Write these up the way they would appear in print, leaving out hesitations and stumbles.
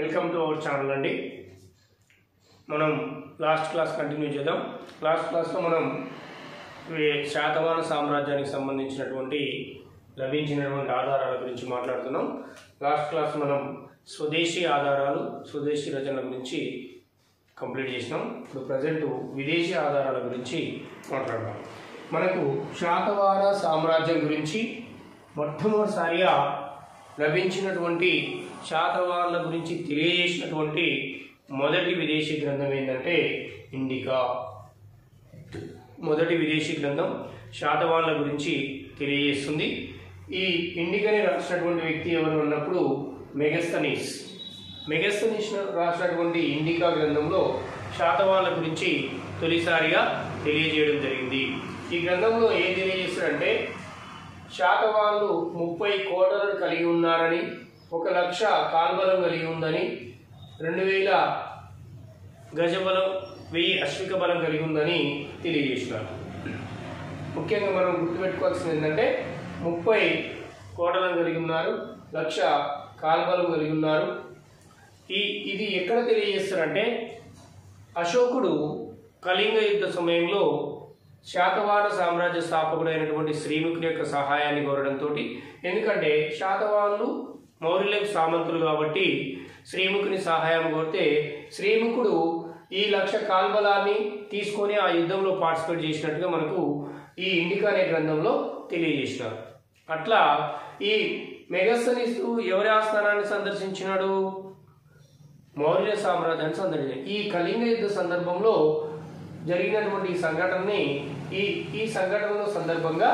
Welcome to our channel అండి. మనం last class continue చేద్దాం. లాస్ట్ క్లాస్లో మనం శాతవాహన సామ్రాజ్యానికి సంబంధించినటువంటి లభించినటువంటి ఆధారాల గురించి మాట్లాడుతున్నాం. లాస్ట్ క్లాస్ మనం స్వదేశీ ఆధారాలు, స్వదేశీ రచనల గురించి కంప్లీట్ చేసినాం. ఇప్పుడు ప్రజెంట్ విదేశీ ఆధారాల గురించి మాట్లాడదాం. మనకు శాతవాహన సామ్రాజ్యం గురించి మొట్టమొదటిసారిగా లభించినటువంటి శాతవాహనుల గురించి తెలియజేసినటువంటి మొదటి విదేశీ గ్రంథం ఏంటంటే ఇండికా. మొదటి విదేశీ గ్రంథం శాతవాహనుల గురించి తెలియజేస్తుంది. ఈ ఇండికాని రాసినటువంటి వ్యక్తి ఎవరు అన్నప్పుడు మెగస్తనీస్ రాసినటువంటి ఇండికా గ్రంథంలో శాతవాహనుల గురించి తొలిసారిగా తెలియజేయడం జరిగింది. ఈ గ్రంథంలో ఏం తెలియజేస్తారంటే శాతవాహనులు 30 కోటలను కలిగి ఉన్నారని, 1,00,000 కాల్బలం కలిగి ఉందని, 2,000 గజబలం, 1000 అశ్విక బలం కలిగి ఉందని తెలియజేస్తున్నారు. ముఖ్యంగా మనం గుర్తుపెట్టుకోవాల్సింది ఏంటంటే 30 కోటలను కలిగి ఉన్నారు, 1,00,000 కాల్బలం కలిగి ఉన్నారు. ఇది ఎక్కడ తెలియజేస్తారంటే అశోకుడు కళింగ యుద్ధ సమయంలో శాతవాహన సామ్రాజ్య స్థాపకుడైనటువంటి శ్రీముఖుని యొక్క సహాయాన్ని కోరడంతో, ఎందుకంటే శాతవాహనులు మౌర్యులకు సామంతులు కాబట్టి శ్రీముఖుని సహాయం కోరితే శ్రీముఖుడు ఈ 1,00,000 కాల్బలాన్ని తీసుకొని ఆ యుద్ధంలో పార్టిసిపేట్ చేసినట్టుగా మనకు ఈ ఇండికా అనే గ్రంథంలో తెలియజేసినారు. అట్లా ఈ మెగస్తనీస్ ఎవరి ఆస్థానాన్ని సందర్శించినాడు? మౌర్య సామ్రాజ్యాన్ని సందర్శించాడు. ఈ కళింగ యుద్ధ సందర్భంలో జరిగినటువంటి సంఘటనని ఈ సంఘటనల సందర్భంగా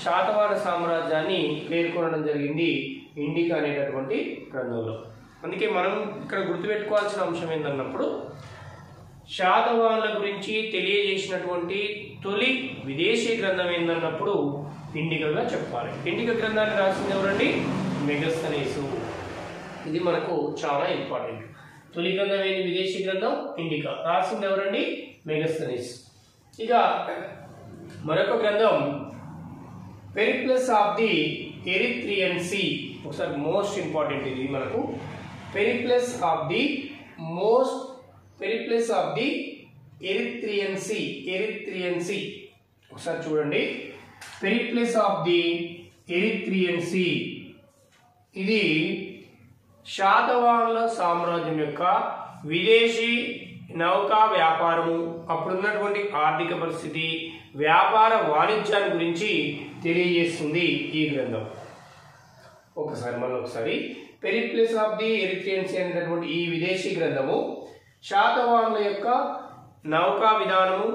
శాతవాహన సామ్రాజ్యాన్ని పేర్కొనడం జరిగింది ఇండికా అనేటటువంటి గ్రంథంలో. అందుకే మనం ఇక్కడ గుర్తుపెట్టుకోవాల్సిన అంశం ఏంటన్నప్పుడు శాతవాహనుల గురించి తెలియజేసినటువంటి తొలి విదేశీ గ్రంథం ఏంటన్నప్పుడు ఇండికాగా చెప్పాలి. ఇండికా గ్రంథాన్ని రాసింది ఎవరండి? మెగస్తనీస్. ఇది మనకు చాలా ఇంపార్టెంట్. తొలి గ్రంథం ఏంటి? విదేశీ గ్రంథం ఇండికా. రాసింది ఎవరండి? మెగస్తనీస్. ఇక మరొక గ్రంథం Periplus of the Erythrean Sea. ఒకసారి మోస్ట్ ఇంపార్టెంట్ ఇది మనకు. Periplus of the Erythrean Sea. ఒకసారి చూడండి. Periplus of the Erythrean Sea ఇది శాతవాహనుల సామ్రాజ్యం యొక్క విదేశీ నౌకా వ్యాపారము, అప్పుడున్నటువంటి ఆర్థిక పరిస్థితి, వ్యాపార వాణిజ్యాన్ని గురించి తెలియజేస్తుంది ఈ గ్రంథం. ఒకసారి Periplus of the Erythrean Sea అనేటటువంటి ఈ విదేశీ గ్రంథము శాతవాహనుల యొక్క నౌకా విధానము,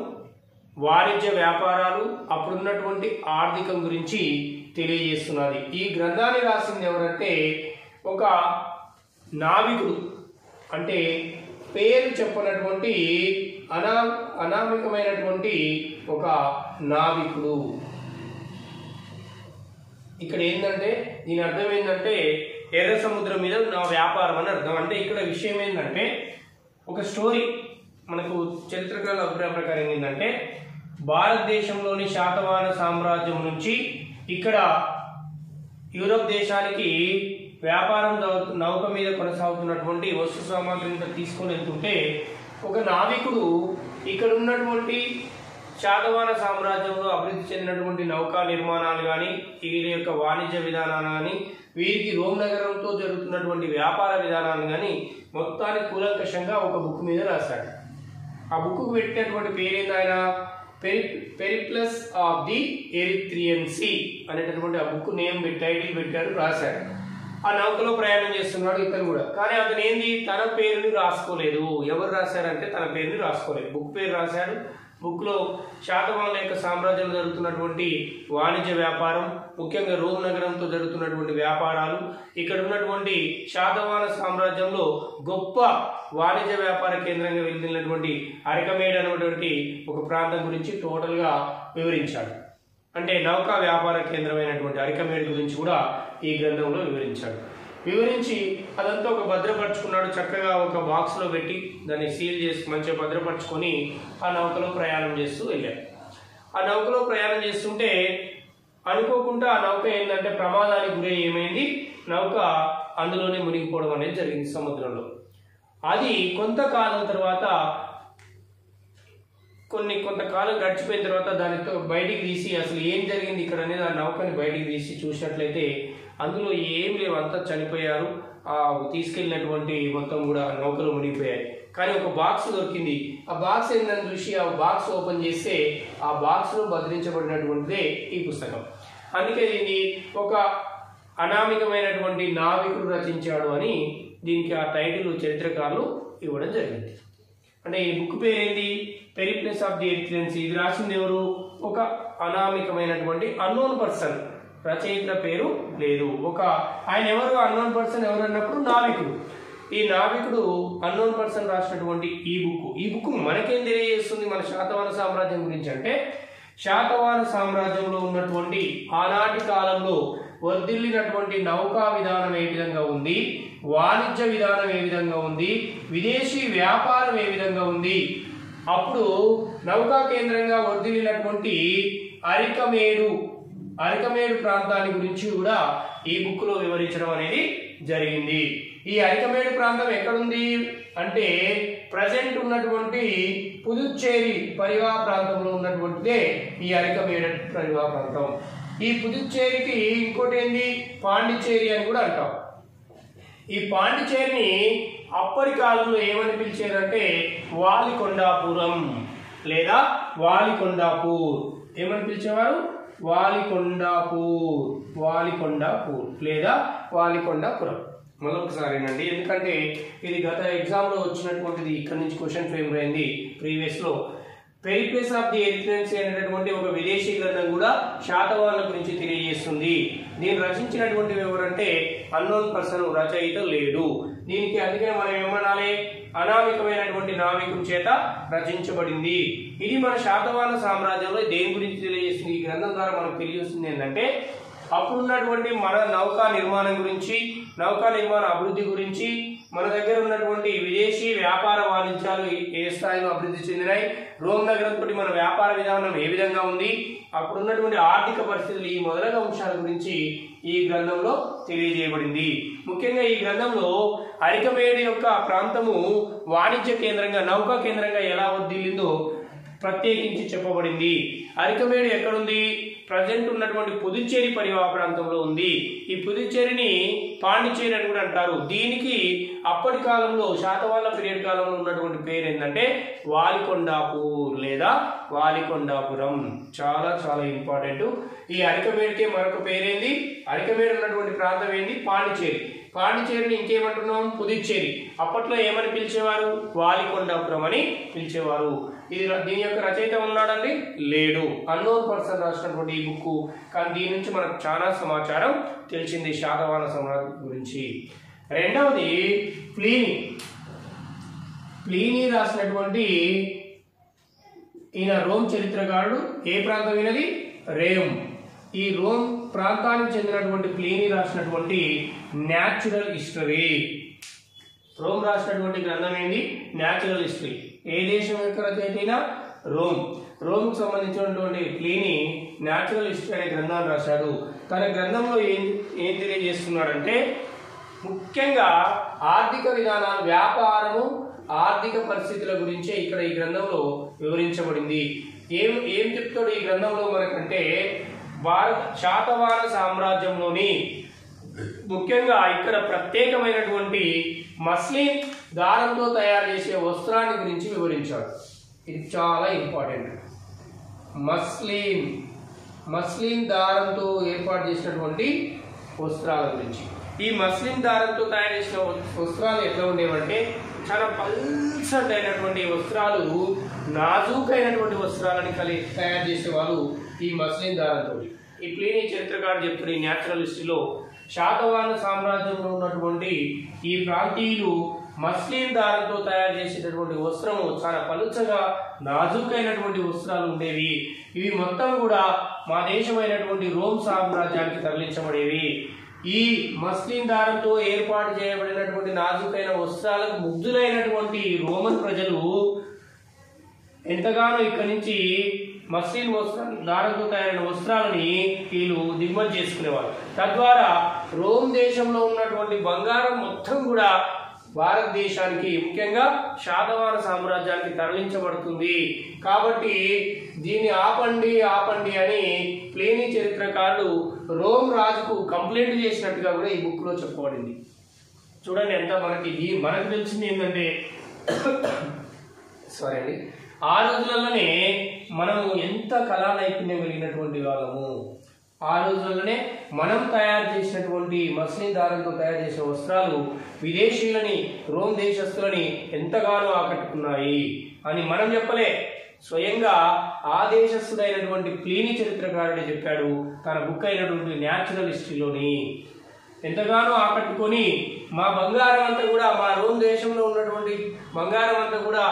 వాణిజ్య వ్యాపారాలు, అప్పుడున్నటువంటి ఆర్థికం గురించి తెలియజేస్తున్నది. ఈ గ్రంథాన్ని రాసింది ఎవరంటే ఒక నావికుడు, అంటే పేరు చెప్పనటువంటి అనామికమైనటువంటి ఒక నావికుడు. ఇక్కడ ఏంటంటే దీని అర్థం ఏంటంటే ఎర్ర సముద్రం మీద నా వ్యాపారం అని అర్థం. అంటే ఇక్కడ విషయం ఏంటంటే ఒక స్టోరీ మనకు చరిత్రకాల అభిప్రాయం ప్రకారం ఏంటంటే భారతదేశంలోని శాతవాహన సామ్రాజ్యం నుంచి ఇక్కడ యూరోప్ దేశానికి వ్యాపారం నౌక మీద కొనసాగుతున్నటువంటి వస్తు సామాగ్రిని తీసుకొని వెళ్తుంటే ఒక నావికుడు ఇక్కడ ఉన్నటువంటి శాతవాహన సామ్రాజ్యంలో అభివృద్ధి చెందినటువంటి నౌకా నిర్మాణాలు కానీ, వీరి యొక్క వాణిజ్య విధానాలు కానీ, వీరికి రోమ్ నగరంతో జరుగుతున్నటువంటి వ్యాపార విధానాలు కానీ మొత్తాన్ని కూలంకషంగా ఒక బుక్ మీద రాశాడు. ఆ బుక్కు పెట్టినటువంటి పేరేంది? ఆయన Periplus of the Erythrean Sea అనేటటువంటి ఆ బుక్ నేమ్ టైటిల్ పెట్టాడు, రాశాడు. ఆ నౌకలో ప్రయాణం చేస్తున్నాడు ఇతను కూడా. కానీ అతను ఏంది? తన పేరుని రాసుకోలేదు. ఎవరు రాశారంటే తన పేరుని రాసుకోలేదు. బుక్ పేరు రాశాడు. బుక్లో శాతవాహనుల యొక్క సామ్రాజ్యంలో జరుగుతున్నటువంటి వాణిజ్య వ్యాపారం, ముఖ్యంగా రోమ్ నగరంతో జరుగుతున్నటువంటి వ్యాపారాలు, ఇక్కడ ఉన్నటువంటి శాతవాహన సామ్రాజ్యంలో గొప్ప వాణిజ్య వ్యాపార కేంద్రంగా వెళ్తున్నటువంటి అరకమేడ్ అనేటువంటి ఒక ప్రాంతం గురించి టోటల్గా వివరించాడు. అంటే నౌకా వ్యాపార కేంద్రమైనటువంటి అరకమేడ్ గురించి కూడా ఈ గ్రంథంలో వివరించి అదంతా ఒక భద్రపరుచుకున్నాడు. చక్కగా ఒక బాక్స్లో పెట్టి దాన్ని సీల్ చేసి మంచిగా భద్రపరుచుకొని ఆ నౌకలో ప్రయాణం చేస్తూ వెళ్ళాడు. ఆ నౌకలో ప్రయాణం చేస్తుంటే అనుకోకుండా ఆ నౌక ఏంటంటే ప్రమాదానికి గురై ఏమైంది? నౌక అందులోనే మునిగిపోవడం అనేది జరిగింది సముద్రంలో. అది కొంతకాలం తర్వాత కొంతకాలం గడిచిపోయిన తర్వాత దానితో బయటికి తీసి అసలు ఏం జరిగింది ఇక్కడ అనేది ఆ నౌకని బయటికి తీసి చూసినట్లయితే అందులో ఏం లేవు, అంతా చనిపోయారు. ఆ తీసుకెళ్ళినటువంటి మొత్తం కూడా నౌకలు మునిగిపోయాయి. కానీ ఒక బాక్స్ దొరికింది. ఆ బాక్స్ ఏంటని చూసి ఆ బాక్స్ ఓపెన్ చేస్తే ఆ బాక్స్లో భద్రించబడినటువంటిదే ఈ పుస్తకం. అందుకే దీన్ని ఒక అనామికమైనటువంటి నావికుడు రచించాడు అని దీనికి ఆ టైటిల్ చరిత్రకారులు ఇవ్వడం జరిగింది. అంటే ఈ బుక్ పేరు ఏంటి? Periplus of the Erythraeans. ఇది రాసింది ఎవరు? ఒక అనామికమైనటువంటి అన్నోన్ పర్సన్. రచయిత పేరు లేదు. ఆయన ఎవరు? అన్నోన్ పర్సన్ ఎవరు అన్నప్పుడు నావికుడు. ఈ నావికుడు అన్నోన్ పర్సన్ రాసినటువంటి ఈ బుక్ మనకేం తెలియజేస్తుంది మన శాతవాహన సామ్రాజ్యం గురించి అంటే, శాతవాహన సామ్రాజ్యంలో ఉన్నటువంటి ఆనాటి కాలంలో వర్ధిల్లినటువంటి నౌకా విధానం ఏ విధంగా ఉంది, వాణిజ్య విధానం ఏ విధంగా ఉంది, విదేశీ వ్యాపారం ఏ విధంగా ఉంది, అప్పుడు నౌకా కేంద్రంగా వర్ధిల్లినటువంటి అరికమేడు ప్రాంతాన్ని గురించి కూడా ఈ బుక్ లో వివరించడం అనేది జరిగింది. ఈ అరికమేడు ప్రాంతం ఎక్కడుంది అంటే ప్రజెంట్ ఉన్నటువంటి పుదుచ్చేరి పరివా ప్రాంతంలో ఉన్నటువంటిదే ఈ అరికమేడు పరివా ప్రాంతం. ఈ పుదుచ్చేరికి ఇంకోటి ఏంది? పాండిచ్చేరి అని కూడా అంటాం. ఈ పాండిచ్చేరిని అప్పటి కాలంలో ఏమని పిలిచారంటే వాలికొండాపురం లేదా వాలికొండాపూర్. ఏమని పిలిచేవారు? వాలికొండాపూర్ లేదా వాలికొండాపురం. మరొకసారేనండి, ఎందుకంటే ఇది గత ఎగ్జామ్లో వచ్చినటువంటిది. ఇక్కడ నుంచి క్వశ్చన్ ఫ్రేమ్ అయింది ప్రీవియస్ లో. పెరిప్లస్ ఆఫ్ ది ఎరిత్రియన్స్ అనేటటువంటి ఒక విదేశీ గ్రంథం కూడా శాతవాహనుల గురించి తెలియజేస్తుంది. దీన్ని రచించినటువంటి ఎవరంటే అన్నోన్ పర్సన్, రచయిత లేడు దీనికి. అందుకనే మనం ఏమనాలి? అనామికమైనటువంటి నావికుడి చేత రచించబడింది. ఇది మన శాతవాహన సామ్రాజ్యంలో దేని గురించి తెలియజేస్తుంది? ఈ గ్రంథం ద్వారా మనకు తెలియజేస్తుంది ఏంటంటే అప్పుడున్నటువంటి మన నౌకా నిర్మాణం గురించి, నౌకా నిర్మాణ అభివృద్ధి గురించి, మన దగ్గర ఉన్నటువంటి విదేశీ వ్యాపార వాణిజ్యాలు ఏ స్థాయిలో అభివృద్ధి చెందినాయి, రోమ్ నగరంతో మన వ్యాపార విధానం ఏ విధంగా ఉంది, అప్పుడున్నటువంటి ఆర్థిక పరిస్థితులు, ఈ మొదలైన అంశాల గురించి ఈ గ్రంథంలో తెలియజేయబడింది. ముఖ్యంగా ఈ గ్రంథంలో అరికమేడు యొక్క ప్రాంతము వాణిజ్య కేంద్రంగా, నౌకా కేంద్రంగా ఎలా వర్ధిల్లిందో ప్రత్యేకించి చెప్పబడింది. అరికమేడు ఎక్కడుంది? ప్రజెంట్ ఉన్నటువంటి పుదుచ్చేరి పరివా ప్రాంతంలో ఉంది. ఈ పుదుచ్చేరిని పాండిచ్చేరి అని కూడా అంటారు. దీనికి అప్పటి కాలంలో శాతవాహనుల పీరియడ్ కాలంలో ఉన్నటువంటి పేరు ఏంటంటే వాలికొండాపూర్ లేదా వాలికొండాపురం. చాలా చాలా ఇంపార్టెంట్. ఈ అరికమేడుకే మరొక పేరేంది? అరికమేడు ఉన్నటువంటి ప్రాంతం ఏంటి? పాండిచ్చేరి. పాండిచ్చేరిని ఇంకేమంటున్నాం? పుదుచ్చేరి. అప్పట్లో ఏమని పిలిచేవారు? వాలికొండాపురం అని పిలిచేవారు. దీని యొక్క రచయిత ఉన్నాడండి? లేడు. అన్నోన్ పర్సన్ రాసినటువంటి ఈ బుక్. కానీ దీని నుంచి మనకు చాలా సమాచారం తెలిసింది శాతవాహన సామ్రాజ్యం గురించి. రెండవది ప్లీనీ రాసినటువంటి ఈయన రోమ్ చరిత్రకారుడు. ఏ ప్రాంతం ఈయనది? రేమ్. ఈ రోమ్ ప్రాంతానికి చెందినటువంటి ప్లీనీ రాసినటువంటి న్యాచురల్ హిస్టరీ. రోమ్ రాసినటువంటి గ్రంథం ఏంది? Natural history. ఏ దేశం యొక్క రచయిత? రోమ్కు సంబంధించినటువంటి ప్లీనీ న్యాచురల్ హిస్టరీ అనే గ్రంథాన్ని రాశాడు. తన గ్రంథంలో ఏం తెలియజేస్తున్నాడంటే ముఖ్యంగా ఆర్థిక విధానాలు, వ్యాపారము, ఆర్థిక పరిస్థితుల గురించే ఇక్కడ ఈ గ్రంథంలో వివరించబడింది. ఏం చెప్తాడు ఈ గ్రంథంలో మనకంటే శాతవాహన సామ్రాజ్యంలోని ముఖ్యంగా ఇక్కడ ప్రత్యేకమైనటువంటి మస్లిన్ దారంతో తయారు చేసే వస్త్రాన్ని గురించి వివరించాడు. ఇది చాలా ఇంపార్టెంట్. మస్లిన్ దారంతో ఏర్పాటు చేసినటువంటి వస్త్రాల గురించి. ఈ మస్లిన్ దారంతో తయారు చేసిన వస్త్రాలు ఎట్లా ఉండేవంటే చాలా పల్సట్ అయినటువంటి వస్త్రాలు, నాజూకైనటువంటి వస్త్రాలని తయారు చేసేవాళ్ళు ఈ మస్లిన్ దారంతో. ఈ ప్లీనీ చరిత్రకారుడు చెప్తున్న ఈ న్యాచురల్ హిస్టరీలో శాతవాహన సామ్రాజ్యంలో ఉన్నటువంటి ఈ ప్రాంతీయులు మస్లిన్ దారంతో తయారు చేసేటటువంటి వస్త్రము చాలా పలుచగా నాజూకైనటువంటి వస్త్రాలు ఉండేవి. ఇవి మొత్తం కూడా మా దేశమైనటువంటి రోమ్ సామ్రాజ్యానికి తరలించబడేవి. ఈ మస్లిన్ దారంతో ఏర్పాటు చేయబడినటువంటి నాజూకైన వస్త్రాలకు ముగ్ధులైనటువంటి రోమన్ ప్రజలు ఎంతగానో ఇక్కడి నుంచి మస్లిన్ దారంతో తయారైన వస్త్రాలని వీళ్ళు దిగుమతి చేసుకునేవారు. తద్వారా రోమ్ దేశంలో ఉన్నటువంటి బంగారం మొత్తం కూడా భారతదేశానికి ముఖ్యంగా శాతవాహన సామ్రాజ్యానికి తరలించబడుతుంది. కాబట్టి దీన్ని ఆపండి ఆపండి అని ప్లేని చరిత్రకారులు రోమ్ రాజుకు కంప్లైంట్ చేసినట్టుగా కూడా ఈ బుక్ లో చెప్పబడింది. చూడండి ఎంత మనకు తెలిసింది ఏంటంటే సారీ అండి, ఆ రోజులలోనే మనం ఎంత కళా నైపుణ్యం కలిగినటువంటి వాళ్ళము. ఆ రోజుల్లోనే మనం తయారు చేసినటువంటి మస్లిన్ దారంతో తయారు చేసిన వస్త్రాలు విదేశీయులని, రోమ్ దేశస్తులని ఎంతగానో ఆకట్టుకున్నాయి అని మనం చెప్పలే, స్వయంగా ఆ దేశస్థుడైనటువంటి ప్లీని చరిత్రకారుడే చెప్పాడు తన బుక్ అయినటువంటి న్యాచురల్ హిస్టరీలోని. ఎంతగానో ఆకట్టుకొని మా బంగారం అంతా కూడా, మా రోమ్ దేశంలో ఉన్నటువంటి బంగారం అంతా కూడా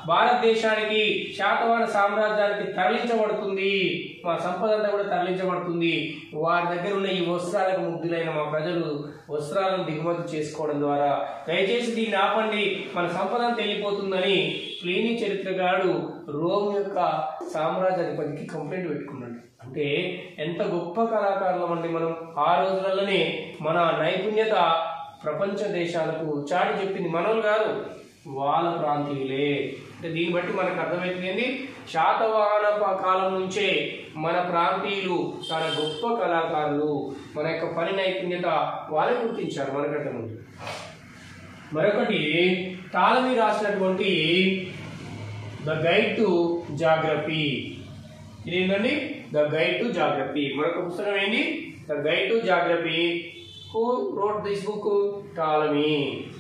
భారతదేశానికి, శాతవాహన సామ్రాజ్యానికి తరలించబడుతుంది, మా సంపద అంతా కూడా తరలించబడుతుంది, వారి దగ్గర ఉన్న ఈ వస్త్రాలకు ముగ్ధులైన మా ప్రజలు వస్త్రాలను దిగుమతి చేసుకోవడం ద్వారా దయచేసి దీన్ని ఆపండి, మన సంపద అంతా వెళ్ళిపోతుందని ప్లీని చరిత్రకారుడు రోమ్ యొక్క సామ్రాజ్యాధిపతికి కంప్లైంట్ పెట్టుకున్నాడు. అంటే ఎంత గొప్ప కళాకారులం అండి మనం. ఆ రోజులలోనే మన నైపుణ్యత ప్రపంచ దేశాలకు చాటి చెప్పింది మనోళ్ళు కాదు, వాళ్ళ ప్రాంతీయులే. అంటే దీన్ని బట్టి మనకు అర్థమవుతుంది, శాతవాహన కాలం నుంచే మన ప్రాంతీయులు చాలా గొప్ప కళాకారులు, మన యొక్క పని నైపుణ్యత వాళ్ళే గుర్తించారు మనకంటే ముందు. మరొకటి టాలమీ రాసినటువంటి ద గైడ్ టు జాగ్రఫీ. ఇదేంటండి ద గైడ్ టు జాగ్రఫీ. మరొక పుస్తకం ఏంటి the guide to geography. Who wrote this book? Ptolemy.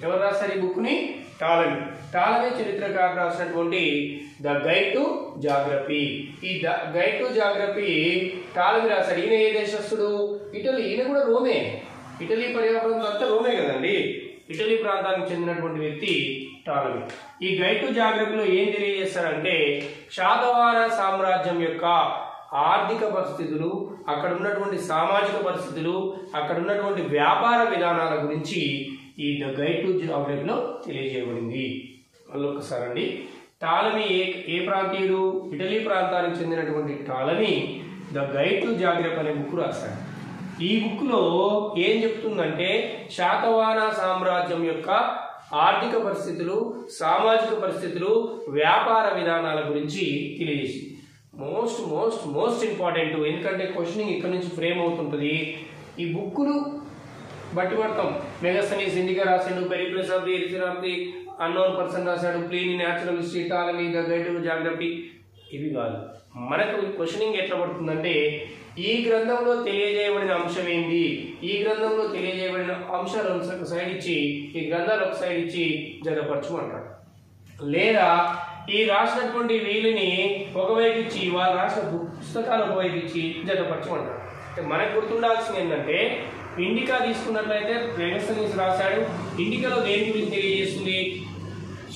ఎవరు రాస్తారు ఈ బుక్ ని? టాలమీ. టాలమీ చరిత్రకారుడు రాసినటువంటి ద గైడ్ టు జాగ్రఫీ. ఈ the guide to geography Ptolemy రాశాడు. ఈయన ఏ దేశస్తుడు? ఇటలీ. ఈయన కూడా రోమే. ఇటలీ పర్యావరణం అంతా రోమే కదండి. ఇటలీ ప్రాంతానికి చెందినటువంటి వ్యక్తి టాలమీ. ఈ గైడ్ టు జాగ్రఫీలో ఏం తెలియజేస్తారంటే శాతవాహన సామ్రాజ్యం యొక్క ఆర్థిక పరిస్థితులు, అక్కడ ఉన్నటువంటి సామాజిక పరిస్థితులు, అక్కడ ఉన్నటువంటి వ్యాపార విధానాల గురించి ఈ ద గైడ్ టు జాగ్రఫీలో తెలియజేయబడింది. మళ్ళీ ఒక్కసారి అండి, టాలమీ ఏ ప్రాంతీయుడు? ఇటలీ ప్రాంతానికి చెందినటువంటి Ptolemy the guide to geography అనే బుక్ రాశాడు. ఈ బుక్ లో ఏం చెప్తుందంటే శాతవాహన సామ్రాజ్యం యొక్క ఆర్థిక పరిస్థితులు, సామాజిక పరిస్థితులు, వ్యాపార విధానాల గురించి తెలియజేసింది. మోస్ట్ మోస్ట్ మోస్ట్ ఇంపార్టెంట్, ఎందుకంటే క్వశ్చనింగ్ ఇక్కడ నుంచి ఫ్రేమ్ అవుతుంటుంది. ఈ బుక్కులు బట్టి పడతాం. మెగాస్తనీస్ హిందీగా రాశాడు, Periplus of the origin of the unknown person రాశాడు, Pliny natural history, Ptolemy the guide to geography. ఇవి కాదు, మనకు క్వశ్చనింగ్ ఎట్లా పడుతుందంటే ఈ గ్రంథంలో తెలియజేయబడిన అంశం ఏంటి, ఈ గ్రంథంలో తెలియజేయబడిన అంశాలు ఒక సైడ్ ఇచ్చి, ఈ గ్రంథాలు ఒక సైడ్ ఇచ్చి జతపరచమంటాడు. లేదా ఈ రాసినటువంటి వీళ్ళని ఒకవైపు ఇచ్చి, వాళ్ళు రాసిన పుస్తకాలు ఒకవైపు ఇచ్చి జతపరచమంటాడు. అంటే మనకు గుర్తుండాల్సింది ఏంటంటే ఇండికా తీసుకున్నట్లయితే మెగాస్తనీస్ రాశాడు. ఇండికాలో దేని గురించి తెలియజేస్తుంది?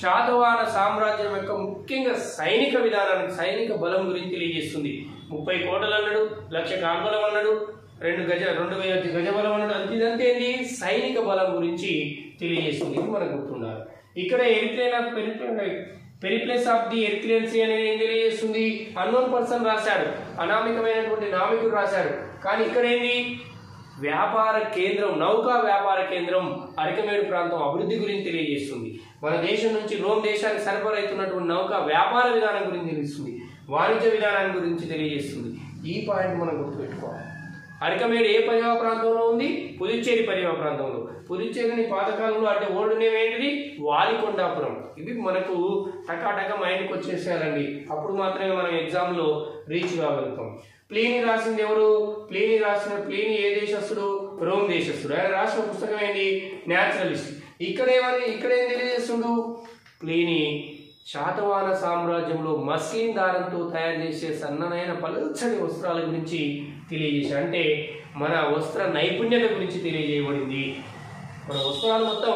శాతవాహన సామ్రాజ్యం యొక్క ముఖ్యంగా సైనిక విధానానికి, సైనిక బలం గురించి తెలియజేస్తుంది. 30 కోటలు అన్నాడు, 1,00,000 కాల్బలం అన్నాడు, 2,000 గజబలం అన్నాడు. అంతే ఏంటి? సైనిక బలం గురించి తెలియజేస్తుంది. ఇది మనకు గుర్తుండాలి. ఇక్కడ పెరిప్లస్ ఆఫ్ ది ఎరిక్లియన్సీ అనేది ఏం తెలియజేస్తుంది? అన్నోన్ పర్సన్ రాశాడు, అనామికమైనటువంటి నావికుడు రాశాడు. కానీ ఇక్కడ ఏంటి? వ్యాపార కేంద్రం, నౌకా వ్యాపార కేంద్రం అరికమేడు ప్రాంతం అభివృద్ధి గురించి తెలియజేస్తుంది. మన దేశం నుంచి రోమ్ దేశానికి సరఫరా అవుతున్నటువంటి నౌకా వ్యాపార విధానం గురించి తెలుస్తుంది, వాణిజ్య విధానాన్ని గురించి తెలియజేస్తుంది. ఈ పాయింట్ మనం గుర్తుపెట్టుకోవాలి. అరికమేడు ఏ పర్యావ ప్రాంతంలో ఉంది? పుదుచ్చేరి పర్యావ ప్రాంతంలో. పుదుచ్చేరిని పాతకాలంలో అంటే ఓల్డ్ నేమ్ ఏంటిది? వాలికొండాపురం. ఇవి మనకు టకాటక మైండ్కి వచ్చేసేయాలండి, అప్పుడు మాత్రమే మనం ఎగ్జామ్లో రీచ్ కాగలుగుతాం. ప్లీని రాసింది ఎవరు? ప్లీని ఏ దేశస్తుడు? రోమ్ దేశస్తుడు. ఆయన రాసిన పుస్తకం ఏంటి? న్యాచురలిస్ట్. ఇక్కడ ఏం తెలియజేస్తుడు? ప్లీని శాతవాహన సామ్రాజ్యంలో మస్లిన్ దారంతో తయారు చేసే సన్ననైన పలుచని వస్త్రాల గురించి తెలియజేశాడు. అంటే మన వస్త్ర నైపుణ్యత గురించి తెలియజేయబడింది. మన వస్త్రాలు మొత్తం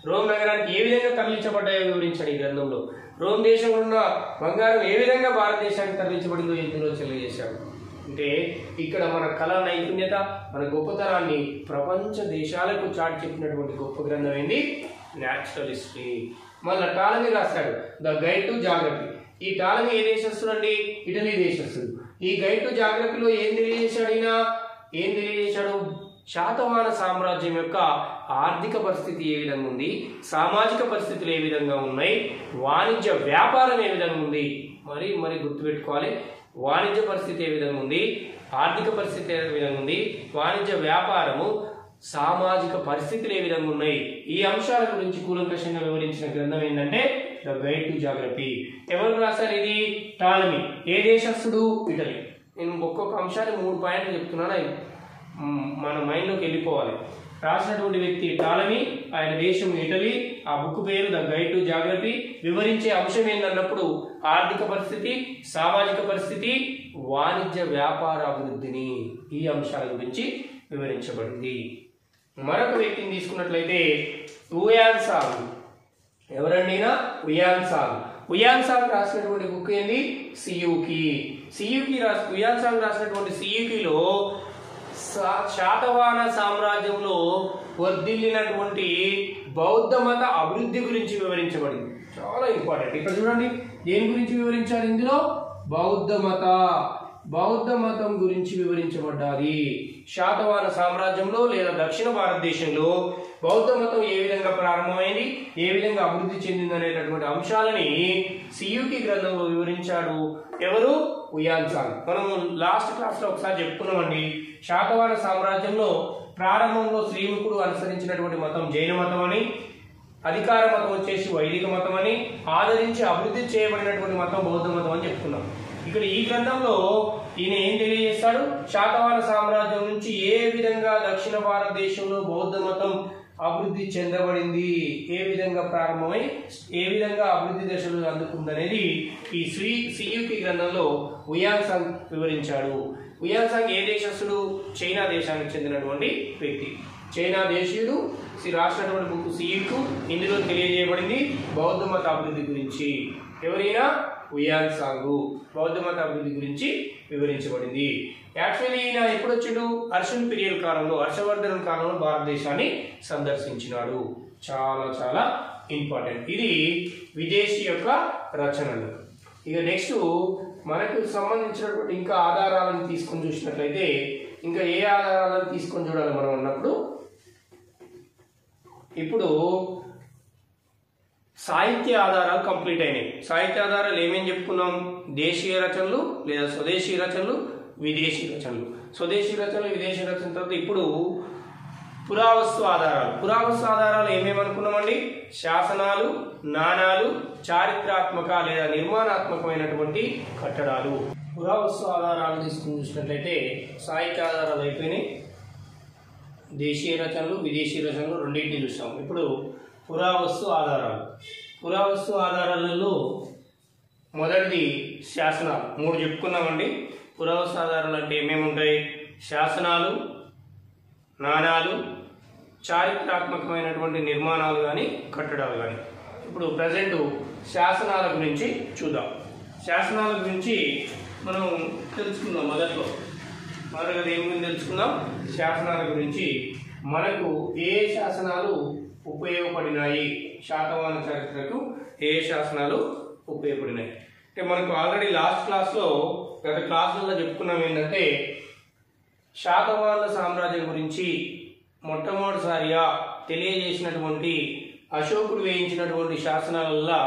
రోమ్ నగరానికి ఏ విధంగా తరలించబడ్డాయో వివరించాడు ఈ గ్రంథంలో. రోమ్ దేశంలో ఉన్న బంగారం ఏ విధంగా భారతదేశానికి తరలించబడిందో ఇందులో తెలియజేశాడు. అంటే ఇక్కడ మన కళా నైపుణ్యత, మన గొప్పతనాన్ని ప్రపంచ దేశాలకు చాటి చెప్పినటువంటి గొప్ప గ్రంథం ఏంటి? Natural history. మళ్ళీ టాలమీ రాశాడు ద గైడ్ టు జాగ్రఫీ. ఈ టాలమీ ఏ దేశస్తుడు అండి? ఇటలీ దేశస్తుడు. ఈ గైడ్ టు జాగ్రఫీలో ఏం తెలియజేశాడు? శాతవాహన సామ్రాజ్యం యొక్క ఆర్థిక పరిస్థితి ఏ విధంగా ఉంది, సామాజిక పరిస్థితులు ఏ విధంగా ఉన్నాయి, వాణిజ్య వ్యాపారం ఏ విధంగా ఉంది, మరి గుర్తుపెట్టుకోవాలి. వాణిజ్య పరిస్థితి ఏ విధంగా ఉంది, ఆర్థిక పరిస్థితి ఏ విధంగా ఉంది, వాణిజ్య వ్యాపారము, సామాజిక పరిస్థితులు ఏ విధంగా ఉన్నాయి, ఈ అంశాల గురించి కూలంకషంగా వివరించిన గ్రంథం ఏంటంటే ద గైడ్ టు జాగ్రఫీ. ఎవరు రాశారు ఇది? టాలమీ. ఏ దేశస్థుడు? ఇటలీ. నేను ఒక్కొక్క అంశాన్ని 3 పాయింట్లు చెప్తున్నాను, అవి మన మైండ్లోకి వెళ్ళిపోవాలి. రాసినటువంటి వ్యక్తి టాలమీ, ఆయన దేశం ఇటలీ, ఆ బుక్ పేరు ద గైడ్ టు జాగ్రఫీ. వివరించే అంశం ఏంటన్నప్పుడు ఆర్థిక పరిస్థితి, సామాజిక పరిస్థితి, వాణిజ్య వ్యాపార అభివృద్ధిని, ఈ అంశాల గురించి వివరించబడింది. మరొక వ్యక్తిని తీసుకున్నట్లయితే హుయాన్ సాంగ్. ఎవరండి? హుయాన్ సాంగ్ రాసినటువంటి బుక్ ఏంది? సియూకి. హుయాన్ సాంగ్ రాసినటువంటి సియూకిలో శాతవాహన సామ్రాజ్యంలో వర్ధిల్లినటువంటి బౌద్ధ మత అభివృద్ధి గురించి వివరించబడింది. చాలా ఇంపార్టెంట్. ఇక్కడ చూడండి, దేని గురించి వివరించారు ఇందులో? బౌద్ధ మతం గురించి వివరించబడ్డాది. శాతవాహన సామ్రాజ్యంలో లేదా దక్షిణ భారతదేశంలో బౌద్ధ మతం ఏ విధంగా ప్రారంభమైంది, ఏ విధంగా అభివృద్ధి చెందింది అనేటటువంటి అంశాలని సియూకి గ్రంథంలో వివరించాడు. ఎవరు? Hiuen Tsang. మనం లాస్ట్ క్లాస్ లో ఒకసారి చెప్పుకున్నామండి. శాతవాహన సామ్రాజ్యంలో ప్రారంభంలో శ్రీముఖుడు అనుసరించినటువంటి మతం జైన మతం అని, అధికార మతం వచ్చేసి వైదిక మతం అని, ఆదరించి అభివృద్ధి చేయబడినటువంటి మతం బౌద్ధ మతం అని చెప్పుకున్నాం. ఇక్కడ ఈ గ్రంథంలో ఈయన ఏం తెలియజేస్తాడు? శాతవాహన సామ్రాజ్యం నుంచి ఏ విధంగా దక్షిణ భారతదేశంలో బౌద్ధ మతం అభివృద్ధి చెందబడింది, ఏ విధంగా ప్రారంభమై ఏ విధంగా అభివృద్ధి దశలు అందుకుందనేది ఈ సియూకి గ్రంథంలో హుయాన్ సాంగ్ వివరించాడు. హుయాన్ సాంగ్ ఏ దేశస్థుడు? చైనా దేశానికి చెందినటువంటి వ్యక్తి. చైనా దేశీయుడు రాసినటువంటి బుక్ సియూకు. ఇందులో తెలియజేయబడింది బౌద్ధ మత అభివృద్ధి గురించి. ఎవరైనా? Hiuen Tsang. బౌద్ధ మత అభివృద్ధి గురించి వివరించబడింది. యాక్చువల్లీ ఈయన ఎప్పుడు వచ్చాడు? హర్షన్ పీరియడ్ కాలంలో, హర్షవర్ధన్ కాలంలో భారతదేశాన్ని సందర్శించినాడు. చాలా ఇంపార్టెంట్. ఇది విదేశీ యొక్క రచనలు. ఇక నెక్స్ట్ మనకు సంబంధించినటువంటి ఇంకా ఆధారాలను తీసుకొని చూసినట్లయితే, ఇంకా ఏ ఆధారాలను తీసుకొని చూడాలి మనం అన్నప్పుడు, ఇప్పుడు సాహిత్య ఆధారాలు కంప్లీట్ అయినాయి. సాహిత్య ఆధారాలు ఏమేమి చెప్పుకున్నాం? దేశీయ రచనలు లేదా స్వదేశీ రచనలు, విదేశీ రచనలు. స్వదేశీ రచనలు, విదేశీ రచన తర్వాత ఇప్పుడు పురావస్తు ఆధారాలు. పురావస్తు ఆధారాలు ఏమేమి అనుకున్నామండి? శాసనాలు, నాణాలు, చారిత్రాత్మక లేదా నిర్మాణాత్మకమైనటువంటి కట్టడాలు. పురావస్తు ఆధారాలు తీసుకుని చూసినట్లయితే సాహిత్య ఆధారాలు అయిపోయినాయి. దేశీయ రచనలు, విదేశీ రచనలు రెండింటిని చూసాం. ఇప్పుడు పురావస్తు ఆధారాలు. పురావస్తు ఆధారాలలో మొదటిది శాసనాలు. 3 చెప్పుకున్నామండి. పురావస్తు ఆధారాలు అంటే ఏమేమి ఉంటాయి? శాసనాలు, నాణాలు, చారిత్రాత్మకమైనటువంటి నిర్మాణాలు కానీ కట్టడాలు కానీ. ఇప్పుడు ప్రజెంట్ శాసనాల గురించి చూద్దాం. శాసనాల గురించి మనం తెలుసుకుందాం. మొదటగా దేని గురించి తెలుసుకుందాం? శాసనాల గురించి. మనకు ఏ శాసనాలు ఉపయోగపడినాయి, శాతవాహన చరిత్రకు ఏ శాసనాలు ఉపయోగపడినాయి అంటే మనకు ఆల్రెడీ లాస్ట్ క్లాస్లో, గత క్లాసులలో చెప్పుకున్నాం ఏంటంటే, శాతవాహన సామ్రాజ్యం గురించి మొట్టమొదటిసారిగా తెలియజేసినటువంటి అశోకుడు వేయించినటువంటి శాసనాలలో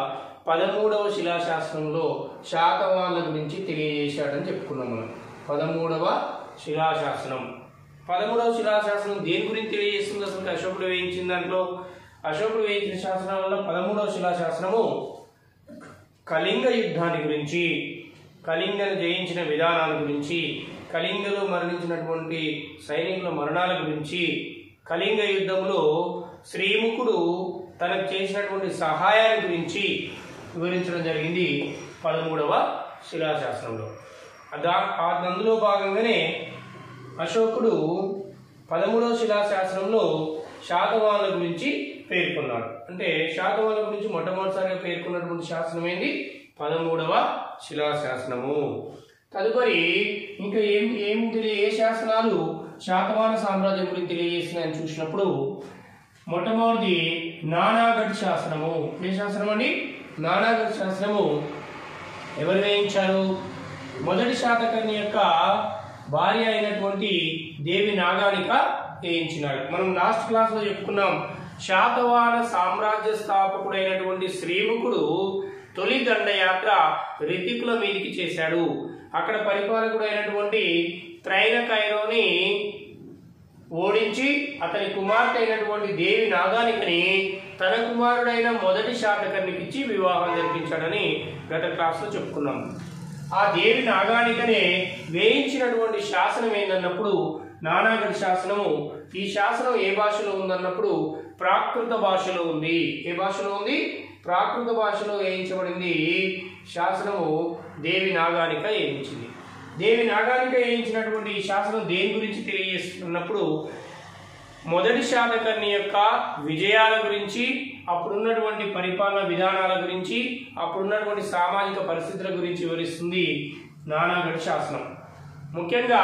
13వ శిలాశాసనంలో శాతవాహనుల గురించి తెలియజేశాడని చెప్పుకున్నాం మనం. 13వ శిలాశాసనం. 13వ శిలాశాసనం దేని గురించి తెలియజేస్తుంది? అసలు అశోకుడు వేయించిన దాంట్లో, అశోకుడు వేయించిన శాసనాలలో 13వ శిలాశాసనము కళింగ యుద్ధాన్ని గురించి, కళింగను జయించిన విధానాల గురించి, కళింగలో మరణించినటువంటి సైనికుల మరణాల గురించి, కళింగ యుద్ధంలో శ్రీముఖుడు తనకు చేసినటువంటి సహాయాన్ని గురించి వివరించడం జరిగింది 13వ శిలాశాసనంలో. అందులో భాగంగానే అశోకుడు 13వ శిలాశాసనంలో శాతవాహనుల గురించి పేర్కొన్నాడు. అంటే శాతవాహనుల గురించి మొట్టమొదటిసారిగా పేర్కొన్నటువంటి శాసనం ఏంటి? 13వ శిలాశాసనము. తదుపరి ఇంకా ఏ శాసనాలు శాతవాహన సామ్రాజ్యం గురించి తెలియజేస్తున్నాయని చూసినప్పుడు, మొట్టమొదటి నానాగఢ్ శాసనము. ఏ శాసనం అండి? నానాగఢ్ శాసనము. ఎవరు వేయించారు? మొదటి శాతకర్ణి యొక్క భార్య అయినటువంటి దేవి నాగానిక వేయించినాడు. మనం లాస్ట్ క్లాస్లో చెప్పుకున్నాం, శాతవాహన సామ్రాజ్య స్థాపకుడైనటువంటి శ్రీముఖుడు తొలి దండయాత్ర రితికుల మీదికి చేశాడు. అక్కడ పరిపాలకుడు అయినటువంటి త్రైనకైరోని ఓడించి అతని కుమార్తె అయినటువంటి దేవి నాగానికని తన కుమారుడైన మొదటి శాతకర్ణికి ఇచ్చి వివాహం జరిపించాడని గత క్లాస్లో చెప్పుకున్నాం. ఆ దేవి నాగానికనే వేయించినటువంటి శాసనం ఏందన్నప్పుడు నానాగఢ్ శాసనము. ఈ శాసనం ఏ భాషలో ఉందన్నప్పుడు ప్రాకృత భాషలో ఉంది. ఏ భాషలో ఉంది? ప్రాకృత భాషలో వేయించబడింది శాసనము. దేవి నాగానిక వేయించింది. దేవి నాగానిక వేయించినటువంటి ఈ శాసనం దేని గురించి తెలియజేస్తున్నప్పుడు మొదటి శాతకర్ణి యొక్క విజయాల గురించి, అప్పుడున్నటువంటి పరిపాలన విధానాల గురించి, అప్పుడున్నటువంటి సామాజిక పరిస్థితుల గురించి వివరిస్తుంది నానాగఢ్ శాసనం. ముఖ్యంగా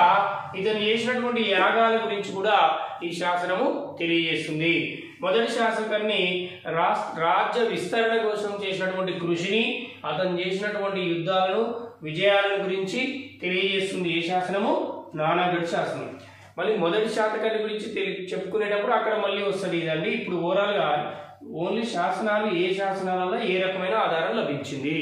ఇతను చేసినటువంటి యాగాల గురించి కూడా ఈ శాసనము తెలియజేస్తుంది. మొదటి శాసకర్ణి రాజ్య విస్తరణ కోసం చేసినటువంటి కృషిని, అతను చేసినటువంటి యుద్ధాలను, విజయాలను గురించి తెలియజేస్తుంది ఏ శాసనము? నానాగఢ్ శాసనం. మళ్ళీ మొదటి శాతకర్ణి గురించి చెప్పుకునేటప్పుడు అక్కడ మళ్ళీ వస్తుంది ఇదండి. ఇప్పుడు ఓవరాల్గా ఓన్లీ శాసనాలు, ఏ శాసనాలలో ఏ రకమైన ఆధారం లభించింది.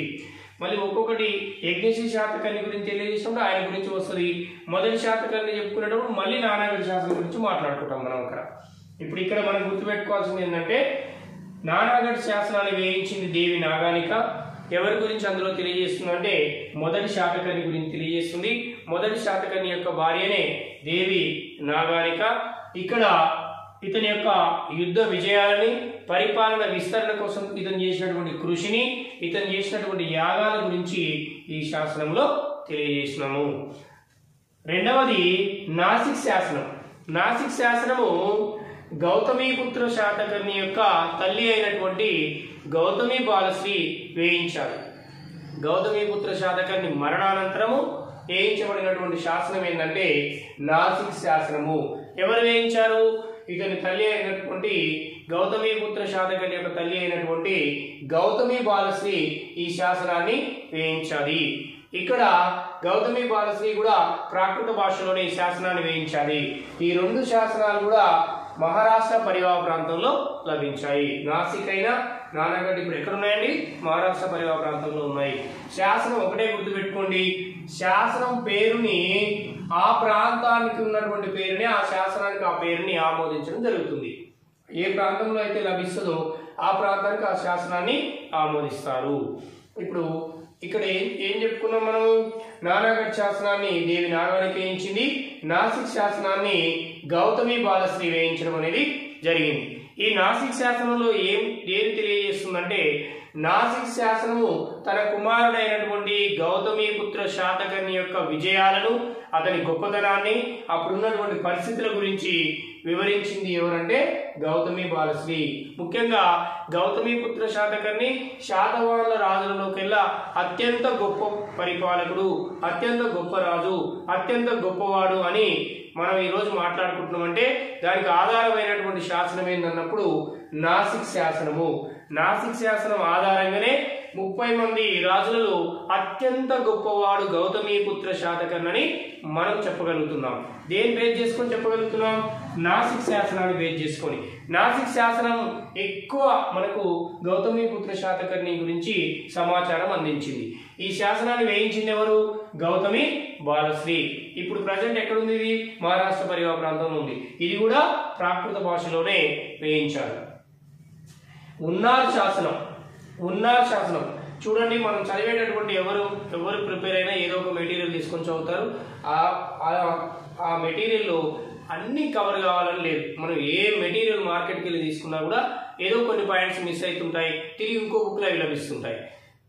మళ్ళీ ఒక్కొక్కటి యజ్ఞశ్రీ శాతకర్ణి గురించి తెలియజేసినప్పుడు ఆయన గురించి వస్తుంది. మొదటి శాతకర్ణి చెప్పుకునేటప్పుడు మళ్ళీ నానాగఢ్ శాసనం గురించి మాట్లాడుకుంటాం మనం అక్కడ. ఇప్పుడు ఇక్కడ మనం గుర్తుపెట్టుకోవాల్సింది ఏంటంటే నానాగఢ్ శాసనాన్ని వేయించింది దేవి నాగానిక. ఎవరి గురించి అందులో తెలియజేస్తుందంటే మొదటి శాతకర్ణి గురించి తెలియజేస్తుంది. మొదటి శాతకర్ణి యొక్క భార్యనే దేవి నాగానిక. ఇక్కడ ఇతని యొక్క యుద్ధ విజయాలని, పరిపాలన విస్తరణ కోసం ఇతను చేసినటువంటి కృషిని, ఇతను చేసినటువంటి యాగాల గురించి ఈ శాసనంలో తెలియజేసినాము. రెండవది నాసిక్ శాసనం. నాసిక్ శాసనము గౌతమీపుత్ర శాతకర్ణి యొక్క తల్లి అయినటువంటి గౌతమి బాలశ్రీ వేయించారు. గౌతమీపుత్ర శాతకర్ణి మరణానంతరము వేయించబడినటువంటి శాసనం ఏంటంటే నాసిక్ శాసనము. ఎవరు వేయించారు? ఇతని తల్లి అయినటువంటి గౌతమీపుత్ర శాతకర్ణి యొక్క తల్లి అయినటువంటి గౌతమి బాలశ్రీ ఈ శాసనాన్ని వేయించాలి. ఇక్కడ గౌతమి బాలశ్రీ కూడా ప్రాకృత భాషలోనే ఈ శాసనాన్ని వేయించాలి. ఈ రెండు శాసనాలు కూడా మహారాష్ట్ర పరివాహ ప్రాంతంలో లభించాయి. నాసిక్ అయినా నానాగఢ్ ఇప్పుడు ఎక్కడ ఉన్నాయండి? మహారాష్ట్ర పరివాహ ప్రాంతంలో ఉన్నాయి. శాసనం ఒకటే గుర్తుపెట్టుకోండి, శాసనం పేరుని, ఆ ప్రాంతానికి ఉన్నటువంటి పేరుని, ఆ శాసనానికి ఆ పేరుని ఆమోదించడం జరుగుతుంది. ఏ ప్రాంతంలో అయితే లభిస్తుందో ఆ ప్రాంతానికి ఆ శాసనాన్ని ఆమోదిస్తారు. ఇప్పుడు ఇక్కడ ఏం చెప్పుకున్నాం మనం? నానాగఢ్ శాసనాన్ని దేవి నాగానిక వేయించింది. నాసిక్ శాసనాన్ని గౌతమి బాలశ్రీ వేయించడం అనేది జరిగింది. ఈ నాసిక్ శాసనంలో ఏది తెలియజేస్తుందంటే నాసిక్ శాసనము తన కుమారుడైనటువంటి గౌతమీపుత్ర శాతకర్ణి యొక్క విజయాలను, అతని గొప్పతనాన్ని, అప్పుడున్నటువంటి పరిస్థితుల గురించి వివరించింది ఎవరంటే గౌతమి బాలశ్రీ. ముఖ్యంగా గౌతమీపుత్ర శాతకర్ణి శాతవాహనుల రాజులలోకెల్లా అత్యంత గొప్ప పరిపాలకుడు, అత్యంత గొప్ప రాజు, అత్యంత గొప్పవాడు అని మనం ఈరోజు మాట్లాడుకుంటున్నామంటే దానికి ఆధారమైనటువంటి శాసనం ఏందన్నప్పుడు నాసిక్ శాసనము. నాసిక్ శాసనం ఆధారంగానే 30 మంది రాజులలో అత్యంత గొప్పవాడు గౌతమీపుత్ర శాతకర్ణి మనం చెప్పగలుగుతున్నాం. దేని బేస్ చేసుకొని చెప్పగలుగుతున్నాం? నాసిక్ శాసనాన్ని బేస్ చేసుకొని. నాసిక్ శాసనం ఎక్కువ మనకు గౌతమీపుత్ర శాతకర్ణి గురించి సమాచారం అందించింది. ఈ శాసనాన్ని వేయించింది ఎవరు? గౌతమి బాలశ్రీ. ఇప్పుడు ప్రజెంట్ ఎక్కడుంది? ఇది మహారాష్ట్ర పరివాహ ప్రాంతంలో ఉంది. ఇది కూడా ప్రాకృత భాషలోనే వేయించారు. ఉన్నార్ శాసనం. ఉన్నార్ శాసనం చూడండి, మనం చదివేటటువంటి ఎవరు ప్రిపేర్ అయినా ఏదో ఒక మెటీరియల్ తీసుకొని చదువుతారు. ఆ మెటీరియల్లో అన్ని కవర్ కావాలని లేదు. మనం ఏ మెటీరియల్ మార్కెట్కి వెళ్ళి తీసుకున్నా కూడా ఏదో కొన్ని పాయింట్స్ మిస్ అవుతుంటాయి, తిరిగి ఇంకో బుక్లో అవి లభిస్తుంటాయి.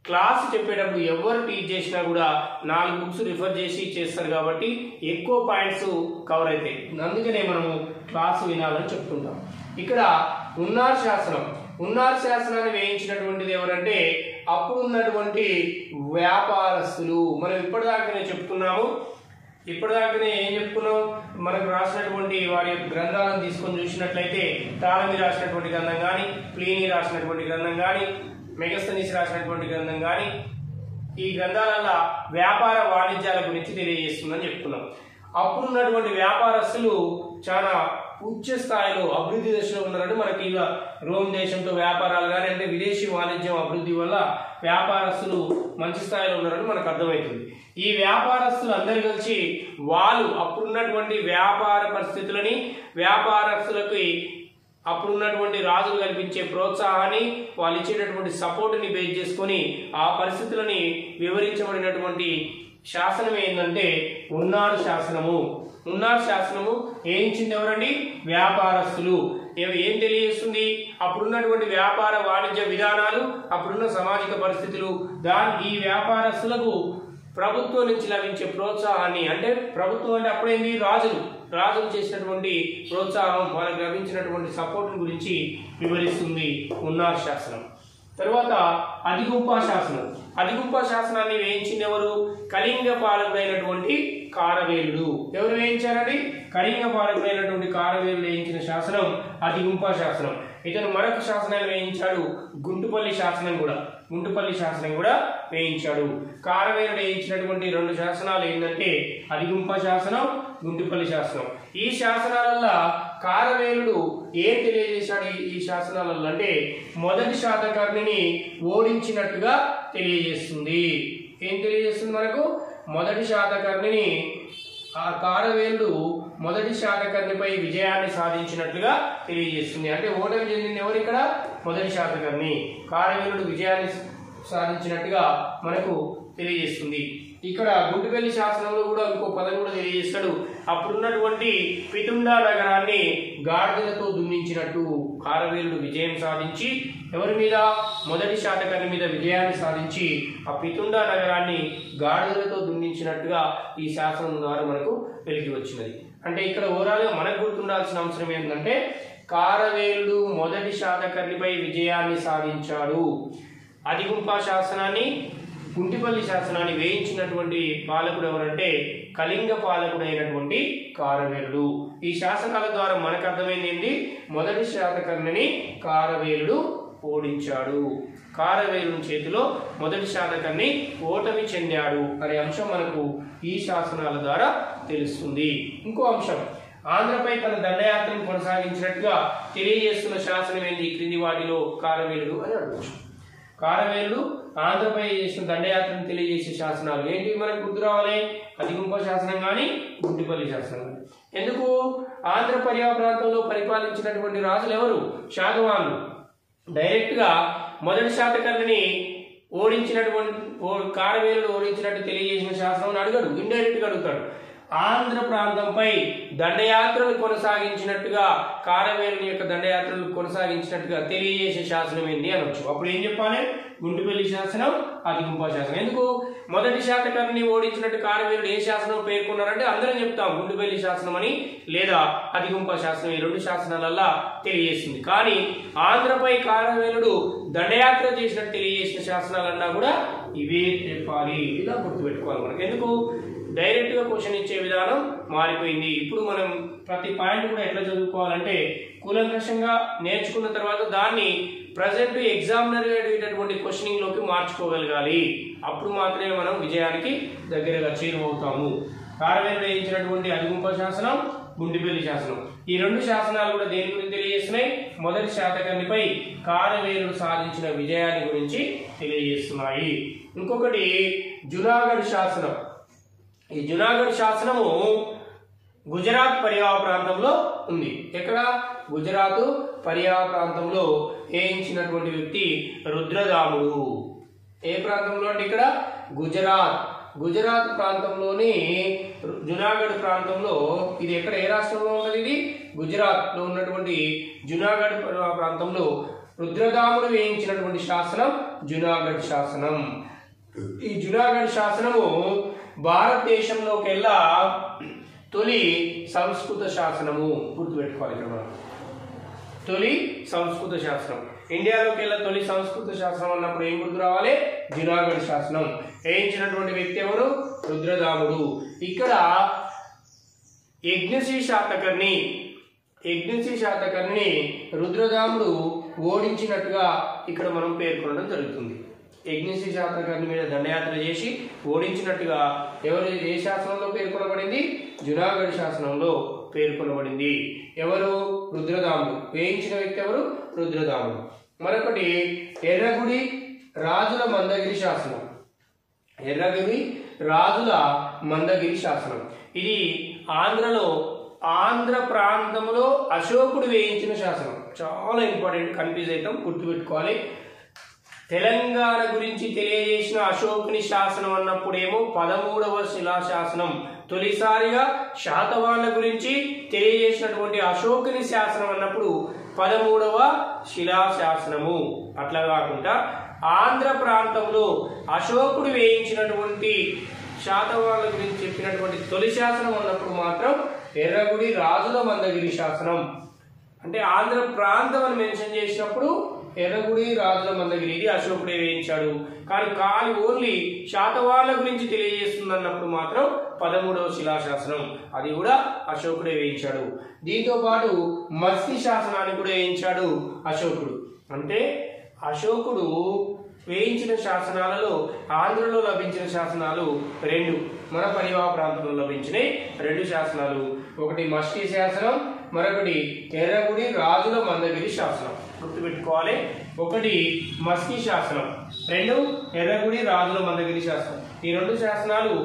క్లాస్ చెప్పేటప్పుడు ఎవరు టీచ్ చేసినా కూడా 4 బుక్స్ రిఫర్ చేసి చేస్తారు కాబట్టి ఎక్కువ పాయింట్స్ కవర్ అవుతాయి. అందుకనే మనము క్లాస్ వినాలని చెప్తుంటాం. ఇక్కడ ఉన్నార్ శాసనం. ఉన్నార్ శాసనాన్ని వేయించినటువంటిది ఎవరంటే అప్పుడు ఉన్నటువంటి వ్యాపారస్తులు. మనం ఇప్పటిదాకానే చెప్పుకున్నాము. ఇప్పటిదాకానే ఏం చెప్పుకున్నాం? మనకు రాసినటువంటి వారి గ్రంథాలను తీసుకొని చూసినట్లయితే టాలమీ రాసినటువంటి గ్రంథం కానీ, ప్లీనీ రాసినటువంటి గ్రంథం కానీ, మెగస్తనీస్ రాసినటువంటి గ్రంథం కానీ, ఈ గ్రంథాలలో వ్యాపార వాణిజ్యాల గురించి తెలియజేస్తుందని చెప్పుకున్నాం. అప్పుడున్నటువంటి వ్యాపారస్తులు చాలా ఉచ్చ స్థాయిలో అభివృద్ధి దశలో ఉన్నారంటే మనకి ఇలా రోమ్ దేశంతో వ్యాపారాలు కానీ అంటే విదేశీ వాణిజ్యం అభివృద్ధి వల్ల వ్యాపారస్తులు మంచి స్థాయిలో ఉన్నారని మనకు అర్థమవుతుంది. ఈ వ్యాపారస్తులు అందరు కలిసి వాళ్ళు అప్పుడున్నటువంటి వ్యాపార పరిస్థితులని వ్యాపారస్తులకి అప్పుడున్నటువంటి రాజులు కల్పించే ప్రోత్సాహాన్ని వాళ్ళు ఇచ్చేటటువంటి సపోర్ట్ని బేస్ చేసుకొని ఆ పరిస్థితులని వివరించబడినటువంటి శాసనం ఏంటంటే ఉన్నార్ శాసనము. ఉన్నార్ శాసనము ఏంచింది ఎవరండి? వ్యాపారస్తులు. ఏం తెలియజేస్తుంది? అప్పుడున్నటువంటి వ్యాపార వాణిజ్య విధానాలు, అప్పుడున్న సామాజిక పరిస్థితులు, ఈ వ్యాపారస్తులకు ప్రభుత్వం నుంచి లభించే ప్రోత్సాహాన్ని, అంటే ప్రభుత్వం అంటే అప్పుడేంది రాజులు చేసినటువంటి ప్రోత్సాహం, వాళ్ళకి లభించినటువంటి సపోర్ట్ గురించి వివరిస్తుంది ఉన్నార్ శాసనం. తర్వాత అదిగుంప శాసనం. అదిగుంప శాసనాన్ని వేయించింది ఎవరు? కళింగ పాలకుడైనటువంటి కారవేలుడు. ఎవరు వేయించారండి? కళింగ పాలకుడైనటువంటి కారవేలుడు వేయించిన శాసనం అదిగుంప శాసనం. ఇతను మరొక శాసనాన్ని వేయించాడు, గుంటుపల్లి శాసనం కూడా వేయించాడు. కారవేలుడు వేయించినటువంటి 2 శాసనాలు ఏంటంటే అదిగుంప శాసనం, గుంటుపల్లి శాసనం. ఈ శాసనాలల్లో కారవేలుడు ఏం తెలియజేశాడు? ఈ శాసనాలలో అంటే మొదటి శాతకర్ణిని ఓడించినట్టుగా తెలియజేస్తుంది. ఏం తెలియజేస్తుంది మనకు? మొదటి శాతకర్ణిని ఆ కారవేలుడు మొదటి శాతకర్ణిపై విజయాన్ని సాధించినట్లుగా తెలియజేస్తుంది. అంటే ఓటమి చెందింది ఎవరు ఇక్కడ? మొదటి శాతకర్ణి. కారవేలుడు విజయాన్ని సాధించినట్టుగా మనకు తెలియజేస్తుంది. ఇక్కడ గుంటుపల్లి శాసనంలో కూడా ఇంకో పదం కూడా తెలియజేస్తాడు. అప్పుడున్నటువంటి పితుండా నగరాన్ని గాడిదలతో దున్నించినట్టు కారవేలుడు విజయం సాధించి ఎవరి మీద? మొదటి శాతకర్ణి మీద విజయాన్ని సాధించి ఆ పితుండా నగరాన్ని గాడిదలతో దున్నించినట్టుగా ఈ శాసనం ద్వారా మనకు వెలికి వచ్చినది. అంటే ఇక్కడ ఓవరాల్గా మనకు గుర్తుండాల్సిన అంశం ఏంటంటే కారవేలుడు మొదటి శాతకర్ణిపై విజయాన్ని సాధించాడు. అదిగుంప శాసనాన్ని, గుంటిపల్లి శాసనాన్ని వేయించినటువంటి పాలకుడు ఎవరంటే కళింగ పాలకుడైనటువంటి కారవేలుడు. ఈ శాసనాల ద్వారా మనకు అర్థమైంది ఏంటి? మొదటి శాతకర్ణిని కారవేలుడు ఓడించాడు. కారవేలుని చేతిలో మొదటి శాతకర్ణి ఓటమి చెందాడు అనే అంశం మనకు ఈ శాసనాల ద్వారా తెలుస్తుంది. ఇంకో అంశం, ఆంధ్రపై తన దండయాత్రను కొనసాగించినట్టుగా తెలియజేస్తున్న శాసనం ఏంటి? క్రింది వాటిలో కారవేలుడు అని అడగచ్చు. కారవేలుడు ఆంధ్రపై చేసిన దండయాత్రను తెలియజేసే శాసనాలు ఏంటి మనకు గుర్తు రావాలి? అదిగుంప శాసనం కానీ, గుంటిపల్లి శాసనం కానీ. ఎందుకు? ఆంధ్ర పర్యాయ ప్రాంతంలో పరిపాలించినటువంటి రాజులు ఎవరు? శాతవాహనులు. డైరెక్ట్ గా మొదటి శాతకర్ణిని కారవేలుడు ఓడించినట్టు తెలియజేసిన శాసనం అడగడు, ఇండైరెక్ట్ గా అడుగుతాడు. ఆంధ్ర ప్రాంతంపై దండయాత్రలు కొనసాగించినట్టుగా, కారవేలుని యొక్క దండయాత్రలు కొనసాగించినట్టుగా తెలియజేసే శాసనం ఏంటి అనొచ్చు. అప్పుడు ఏం చెప్పాలి? గుంటుపల్లి శాసనం, అదిగుంప శాసనం. ఎందుకు? మొదటి శాతకర్ణిని ఓడించినట్టు కారవేలుడు ఏ శాసనం పేర్కొన్నారంటే అందరం చెప్తాం గుంటుపల్లి శాసనం అని లేదా అదిగుంప శాసనం. ఈ 2 శాసనాలల్లా తెలియజేస్తుంది. కానీ ఆంధ్రపై కారవేలుడు దండయాత్ర చేసినట్టు తెలియజేసిన శాసనాలన్నా కూడా ఇవే చెప్పాలి. ఇలా గుర్తుపెట్టుకోవాలి మనకు. ఎందుకు? డైరెక్ట్ గా క్వశ్చన్ ఇచ్చే విధానం మారిపోయింది. ఇప్పుడు మనం ప్రతి పాయింట్ కూడా ఎట్లా చదువుకోవాలంటే కూలంకషంగా నేర్చుకున్న తర్వాత దాన్ని ప్రజెంట్ ఎగ్జామినర్ అడిగేటటువంటి క్వశ్చనింగ్ లోకి మార్చుకోగలగాలి. అప్పుడు మాత్రమే మనం విజయానికి దగ్గరగా చేరువవుతాము. కారవేలుడు వేయించినటువంటి అదిగుంప శాసనం, గుంటిపల్లి శాసనం. ఈ 2 శాసనాలు కూడా దేని గురించి తెలియజేస్తున్నాయి? మొదటి శాతకర్ణిపై కారవేలుడు సాధించిన విజయాన్ని గురించి తెలియజేస్తున్నాయి. ఇంకొకటి జునాగఢ్ శాసనం. ఈ జునాగఢ్ శాసనము గుజరాత్ పర్యాయ ప్రాంతంలో ఉంది. ఎక్కడ? గుజరాత్ పర్యాయ ప్రాంతంలో వేయించినటువంటి వ్యక్తి రుద్రదాముడు. ఏ ప్రాంతంలో అంటే ఇక్కడ గుజరాత్ ప్రాంతంలోని జునాగఢ్ ప్రాంతంలో. ఇది ఎక్కడ? ఏ రాష్ట్రంలో ఉన్నది? ఇది గుజరాత్ లో ఉన్నటువంటి జునాగఢ్ ప్రాంతంలో రుద్రదాముడు వేయించినటువంటి శాసనం జునాగఢ్ శాసనం. ఈ జునాగఢ్ శాసనము భారతదేశంలోకెల్లా తొలి సంస్కృత శాసనము. గుర్తుపెట్టుకోవాలి ఇక్కడ మనం. తొలి సంస్కృత శాసనం. ఇండియాలోకెల్లా తొలి సంస్కృత శాసనం అన్నప్పుడు ఏం గుర్తు రావాలి? జునాగఢ్ శాసనం. వేయించినటువంటి వ్యక్తి ఎవరు? రుద్రదాముడు. ఇక్కడ యజ్ఞశ్రీ శాతకర్ణిని రుద్రదాముడు ఓడించినట్టుగా ఇక్కడ మనం పేర్కొనడం జరుగుతుంది. యజ్ఞశ్రీ శాతకర్ణి మీద దండయాత్ర చేసి ఓడించినట్టుగా ఏ శాసనంలో పేర్కొనబడింది? జునాగఢ్ శాసనంలో పేర్కొనబడింది. ఎవరు? రుద్రదాముడు. వేయించిన వ్యక్తి ఎవరు? రుద్రదాముడు. మరొకటి ఎర్రగుడి రాజుల మందగిరి శాసనం. ఎర్రగిరి రాజుల మందగిరి శాసనం. ఇది ఆంధ్రలో ఆంధ్ర ప్రాంతంలో అశోకుడు వేయించిన శాసనం. చాలా ఇంపార్టెంట్, కన్ఫ్యూజ్ అవుతాం, గుర్తుపెట్టుకోవాలి. తెలంగాణ గురించి తెలియజేసిన అశోకుని శాసనం అన్నప్పుడేమో 13వ శిలాశాసనం. తొలిసారిగా శాతవాహనుల గురించి తెలియజేసినటువంటి అశోకుని శాసనం అన్నప్పుడు 13వ శిలాశాసనము. అట్లా కాకుండా ఆంధ్ర ప్రాంతంలో అశోకుడు వేయించినటువంటి శాతవాహనుల గురించి చెప్పినటువంటి తొలి శాసనం అన్నప్పుడు మాత్రం ఎర్రగుడి రాజుల మందగిరి శాసనం. అంటే ఆంధ్ర ప్రాంతం అని మెన్షన్ చేసినప్పుడు ఎర్రగుడి రాజుల మందగిరి ఇది అశోకుడే వేయించాడు. కానీ ఓన్లీ శాతవాహనుల గురించి తెలియజేస్తుంది అన్నప్పుడు మాత్రం 13వ శిలాశాసనం, అది కూడా అశోకుడే వేయించాడు. దీంతో పాటు మస్కి శాసనాన్ని కూడా వేయించాడు అశోకుడు. అంటే అశోకుడు వేయించిన శాసనాలలో ఆంధ్రలో లభించిన శాసనాలు 2, మన పరివాహ ప్రాంతంలో లభించిన 2 శాసనాలు. ఒకటి మస్కి శాసనం, మరొకటి ఎర్రగుడి రాజుల మందగిరి శాసనం. గుర్తుపెట్టుకోవాలి, ఒకటి మస్కి శాసనం, 2 ఎర్రగుడి రాజుల మందగిరి శాసనం. ఈ 2 శాసనాలు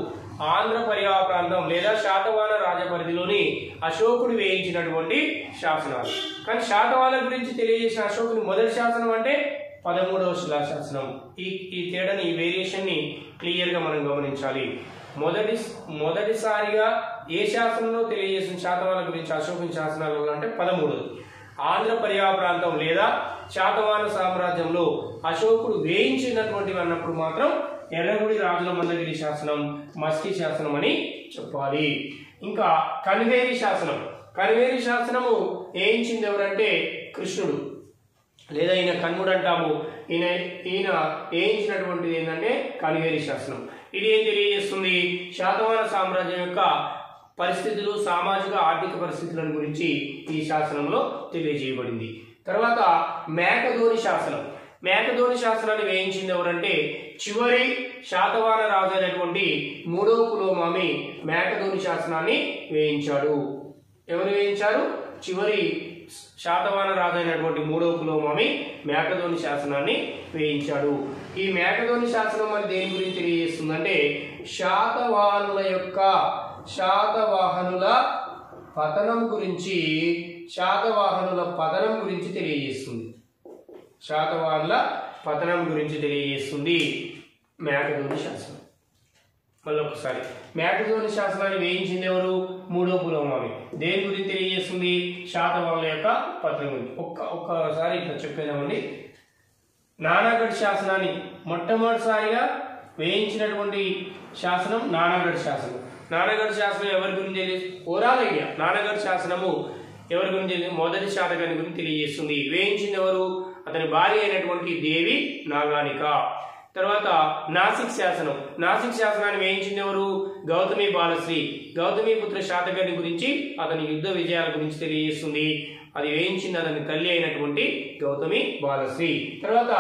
ఆంధ్ర పరివాహ ప్రాంతం లేదా శాతవాహన రాజపరిధిలోని అశోకుడు వేయించినటువంటి శాసనాలు. కానీ శాతవాహనుల గురించి తెలియజేసిన అశోకుని మొదటి శాసనం అంటే 13వ శిలాశాసనం. ఈ తేడాని, ఈ వేరియేషన్ ని క్లియర్ గా మనం గమనించాలి. మొదటిసారిగా ఏ శాసనంలో తెలియజేసిన శాతవాహనుల గురించి అశోకుని శాసనాలు అంటే 13. ఆంధ్ర పరివాహ ప్రాంతం లేదా శాతవాహన సామ్రాజ్యంలో అశోకుడు వేయించినటువంటివి అన్నప్పుడు మాత్రం ఎర్రగుడి రాజుల మందగిరి శాసనం, మస్కి శాసనం అని చెప్పాలి. ఇంకా కనివేరి శాసనం. కనివేరి శాసనము వేయించింది ఎవరంటే కృష్ణుడు లేదా ఈయన కన్నుడు అంటాము. ఈయన వేయించినటువంటిది ఏంటంటే కనివేరి శాసనం. ఇది ఏం తెలియజేస్తుంది? శాతవాహన సామ్రాజ్యం యొక్క పరిస్థితులు, సామాజిక ఆర్థిక పరిస్థితుల గురించి ఈ శాసనంలో తెలియజేయబడింది. తర్వాత మేకధోని శాసనం. మేకధోని శాసనాన్ని వేయించింది ఎవరంటే చివరి శాతవాహన రాజు అయినటువంటి 3వ పులోమావి మేకధోని శాసనాన్ని వేయించాడు. ఎవరు వేయించారు? చివరి శాతవాహన రాజు అయినటువంటి 3వ పులోమావి మేకధోని శాసనాన్ని వేయించాడు. ఈ మేకధోని శాసనం అని దేని గురించి తెలియజేస్తుందంటే శాతవాహనుల పతనం గురించి తెలియజేస్తుంది. శాతవాహనుల పతనం గురించి తెలియజేస్తుంది మేకధోని శాసనం. మళ్ళొకసారి, మేకధోని శాసనాన్ని వేయించింది ఎవరు? 3వ పులోమావి. దేని గురించి తెలియజేస్తుంది? శాతవాహనుల యొక్క పతనం గురించి. ఒక్కసారి ఇట్లా చెప్పేదామండి. నానాగఢ్ శాసనాన్ని మొట్టమొదటిసారిగా వేయించినటువంటి శాసనం నానాగఢ్ శాసనం. నానాగఢ్ శాసనం ఎవరి గురించి తెలియదు? Overall idea. నానాగఢ్ శాసనము ఎవరి గురించి తెలియదు? మొదటి శాతకర్ణి గురించి తెలియజేస్తుంది. వేయించింది ఎవరు? అతని భార్య అయినటువంటి దేవి నాగానిక. తర్వాత నాసిక్ శాసనం. నాసిక్ శాసనాన్ని వేయించింది ఎవరు? గౌతమి బాలశ్రీ. గౌతమిపుత్ర శాతకర్ణి గురించి, అతని యుద్ధ విజయాల గురించి తెలియజేస్తుంది. అది వేయించింది అతని తల్లి అయినటువంటి గౌతమి బాలశ్రీ. తర్వాత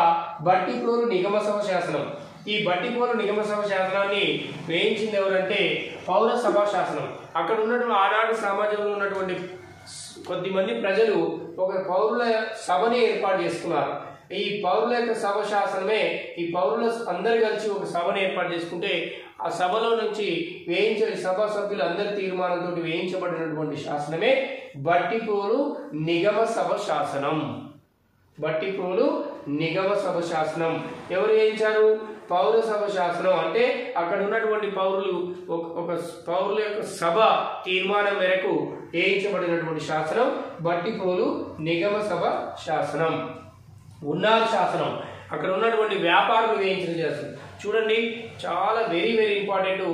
బట్టిప్రోలు నిగమ సభ శాసనం. ఈ బట్టిప్రోలు నిగమ సభ శాసనాన్ని వేయించింది ఎవరంటే పౌర సభా శాసనం. అక్కడ ఉన్నటువంటి ఆనాడు సమాజంలో ఉన్నటువంటి కొద్దిమంది ప్రజలు ఒక పౌరుల సభని ఏర్పాటు చేసుకున్నారు. ఈ పౌరుల యొక్క సభ శాసనమే, ఈ పౌరుల అందరు కలిసి ఒక సభను ఏర్పాటు చేసుకుంటే ఆ సభలో నుంచి వేయించే సభా సభ్యులు అందరి తీర్మానంతో వేయించబడినటువంటి శాసనమే బట్టిప్రోలు నిగమ సభ శాసనం. బట్టిప్రోలు నిగమ సభ శాసనం ఎవరు వేయించారు? పౌర సభ శాసనం. అంటే అక్కడ ఉన్నటువంటి ఒక పౌరుల యొక్క సభ తీర్మానం మేరకు వేయించబడినటువంటి శాసనం బట్టిప్రోలు నిగమ సభ శాసనం. ఉన్నార్ శాసనం. అక్కడ ఉన్నటువంటి వ్యాపారులు వేయించిన శాసనం. చూడండి, చాలా వెరీ వెరీ ఇంపార్టెంట్.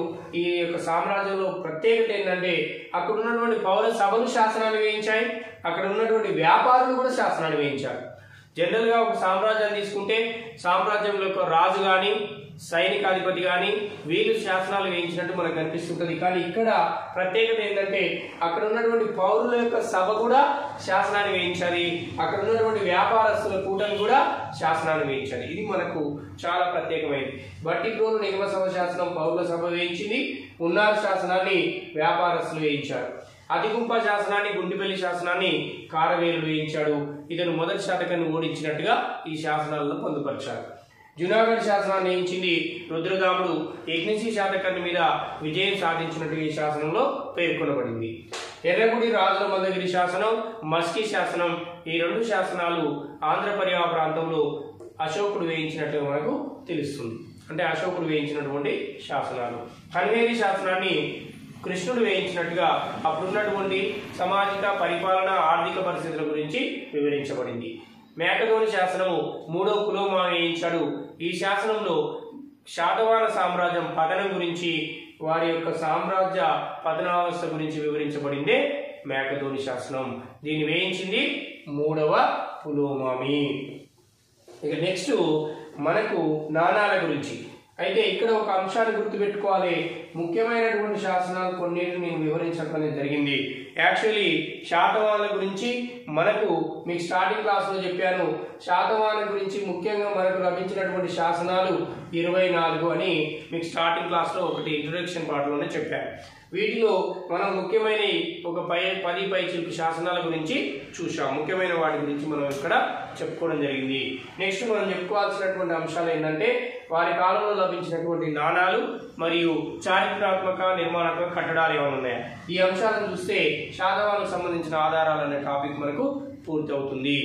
ఈ యొక్క సామ్రాజ్యంలో ప్రత్యేకత ఏంటంటే అక్కడ ఉన్నటువంటి పౌర సభలు శాసనాన్ని వేయించాయి, అక్కడ ఉన్నటువంటి వ్యాపారులు కూడా శాసనాన్ని వేయించారు. జనరల్ గా ఒక సామ్రాజ్యాన్ని తీసుకుంటే సామ్రాజ్యంలో యొక్క రాజు గాని సైనికాధిపతి గాని వీళ్ళు శాసనాలు వేయించినట్టు మనకు కనిపిస్తుంటది. కానీ ఇక్కడ ప్రత్యేకత ఏంటంటే అక్కడ ఉన్నటువంటి పౌరుల యొక్క సభ కూడా శాసనాన్ని వేయించాలి, అక్కడ ఉన్నటువంటి వ్యాపారస్తుల కూటమి కూడా శాసనాన్ని వేయించాలి. ఇది మనకు చాలా ప్రత్యేకమైనది. బట్టిప్రోలు నిగమ సభ శాసనం పౌరుల సభ వేయించింది, ఉన్నార్ శాసనాన్ని వ్యాపారస్తులు వేయించారు. అతిగుంప శాసనాన్ని, గుండిపల్లి శాసనాన్ని కారవేలు వేయించాడు. ఇతను మొదటి శాతకాన్ని ఓడించినట్టుగా ఈ శాసనాలలో పొందుపరిచారు. జునాగఢ్ శాసనాన్ని వేయించింది రుద్రదాముడు. యజ్ఞసి శాతకర్ణి మీద విజయం సాధించినట్టుగా ఈ శాసనంలో పేర్కొనబడింది. ఎర్రగుడి రాజుల మందగిరి శాసనం, మస్కీ శాసనం, ఈ రెండు శాసనాలు ఆంధ్ర పరివాహ ప్రాంతంలో అశోకుడు వేయించినట్టుగా మనకు తెలుస్తుంది. అంటే అశోకుడు వేయించినటువంటి శాసనాలు. కన్వేరి శాసనాన్ని కృష్ణుడు వేయించినట్టుగా అప్పుడున్నటువంటి సామాజిక, పరిపాలన, ఆర్థిక పరిస్థితుల గురించి వివరించబడింది. మేకదోని శాసనము 3వ పులోమా వేయించాడు. ఈ శాసనంలో శాతవాహన సామ్రాజ్యం పతనం గురించి, వారి యొక్క సామ్రాజ్య పతనావస్థ గురించి వివరించబడిందే మేకదోని శాసనం. దీన్ని వేయించింది 3వ పులోమామి. ఇక నెక్స్ట్ మనకు నాణాల గురించి. అయితే ఇక్కడ ఒక అంశాన్ని గుర్తుపెట్టుకోవాలి. ముఖ్యమైనటువంటి శాసనాలు కొన్నిటిని నేను వివరించడం అనేది జరిగింది. యాక్చువల్లీ శాతవాహనుల గురించి మనకు మీకు స్టార్టింగ్ క్లాస్లో చెప్పాను. శాతవాహనుల గురించి ముఖ్యంగా మనకు లభించినటువంటి శాసనాలు 24 అని మీకు స్టార్టింగ్ క్లాస్లో ఒకటి ఇంట్రొడక్షన్ పార్ట్లోనే చెప్పాను. వీటిలో మనం ముఖ్యమైన ఒక 10 పైచిలుకు శాసనాల గురించి చూసాం. ముఖ్యమైన వాటి గురించి మనం ఇక్కడ చెప్పుకోవడం జరిగింది. నెక్స్ట్ మనం చెప్పుకోవాల్సినటువంటి అంశాలు ఏంటంటే వారి కాలంలో లభించినటువంటి నాణాలు మరియు చారిత్రాత్మక, నిర్మాణాత్మక కట్టడాలు ఏమైనా ఉన్నాయా, ఈ అంశాలను చూస్తే శాతవాహనులకు సంబంధించిన ఆధారాలు అనే టాపిక్ మనకు పూర్తి అవుతుంది.